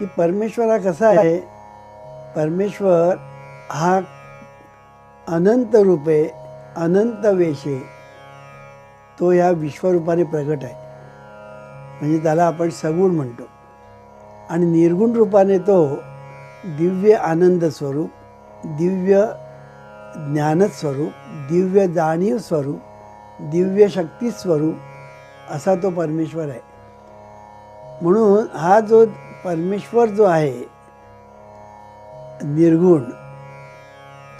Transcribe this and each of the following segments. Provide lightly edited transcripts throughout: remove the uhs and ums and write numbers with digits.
की परमेश्वर हा कसा आहे, परमेश्वर हा अनंत रूपे अनंत वेशे तो या विश्वरूपाने प्रगट आहे, म्हणजे त्याला आपण सगुण म्हणतो. आणि निर्गुण रूपाने तो दिव्य आनंद स्वरूप, दिव्य ज्ञान स्वरूप, दिव्य जाणीव स्वरूप, दिव्य शक्ती स्वरूप असा तो परमेश्वर आहे. म्हणून हा जो परमेश्वर जो आहे निर्गुण,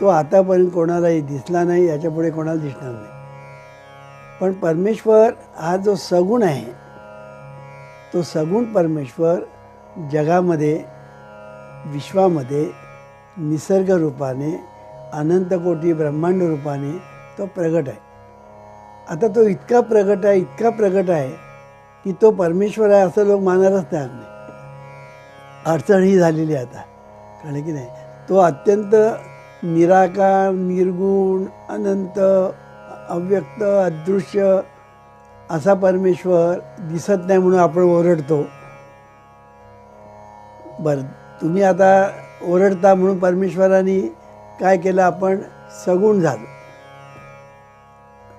तो आतापर्यंत कोणालाही दिसला नाही, याच्यापुढे कोणाला दिसणार नाही. पण परमेश्वर हा जो सगुण आहे, तो सगुण परमेश्वर जगामध्ये, विश्वामध्ये निसर्ग रूपाने, अनंत कोटी ब्रह्मांड रूपाने तो प्रगट आहे. आता तो इतका प्रगट आहे, इतका प्रगट आहे की तो परमेश्वर आहे असं लोक मानायलाच तयार नाही. अडचण ही झालेली आहे आता, कारण की नाही, तो अत्यंत निराकार, निर्गुण, अनंत, अव्यक्त, अदृश्य असा परमेश्वर दिसत नाही म्हणून आपण ओरडतो. बरं, तुम्ही आता ओरडता म्हणून परमेश्वराने काय केलं, आपण सगुण झालो.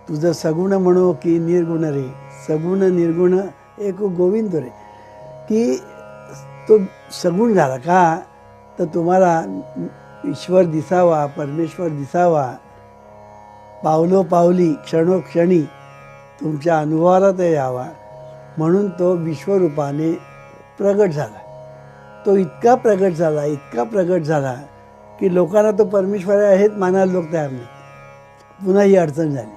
तुझं सगुण म्हणो की निर्गुण रे, सगुण निर्गुण एक गोविंद रे, की तो सगुण झाला का, तर तुम्हाला ईश्वर दिसावा, परमेश्वर दिसावा, पावलोपावली क्षणोक्षणी तुमच्या अनुभवाला ते यावा, म्हणून तो विश्वरूपाने प्रगट झाला. तो इतका प्रगट झाला, इतका प्रगट झाला की लोकांना तो परमेश्वर आहे हेच मानायला लोक तयार नाही. पुन्हा ही अडचण झाली.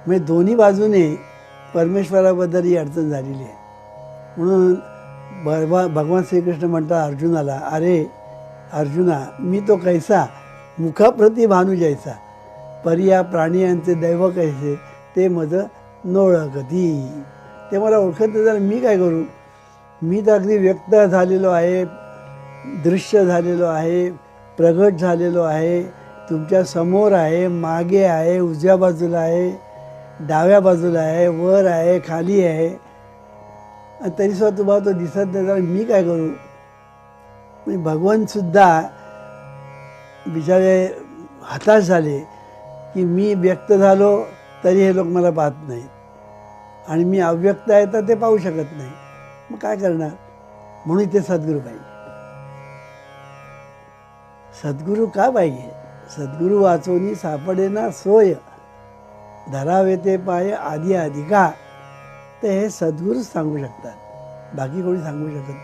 म्हणजे दोन्ही बाजूने परमेश्वराबद्दल ही अडचण झालेली आहे. म्हणून भगवान श्रीकृष्ण म्हणतात अर्जुनाला, अरे अर्जुना, मी तो कैसा मुखाप्रती भानू जैसा, परिया प्राणियांचे दैव कैसे, ते मज नोळखती. ते मला ओळखत नाही झालं, मी काय करू. मी तर अगदी व्यक्त झालेलो आहे, दृश्य झालेलो आहे, प्रगट झालेलो आहे, तुमच्या समोर आहे, मागे आहे, उजव्या बाजूला आहे, डाव्या बाजूला आहे, वर आहे, खाली आहे, आणि तरीसुद्धा तुम्हाला तो दिसत नाही झाला, मी काय करू. म्हणजे भगवानसुद्धा बिचारे हताश झाले की मी व्यक्त झालो तरी हे लोक मला पाहत नाहीत, आणि मी अव्यक्त आहे तर ते पाहू शकत नाही, मग काय करणार. म्हणून इथे सद्गुरू पाहिजे. सद्गुरू का पाहिजे. सद्गुरू वाचोनी सापडेना सोय, धरावे ते पाय आधी अधिका. तर हे सद्गुरूच सांगू शकतात, बाकी कोणी सांगू शकत नाही.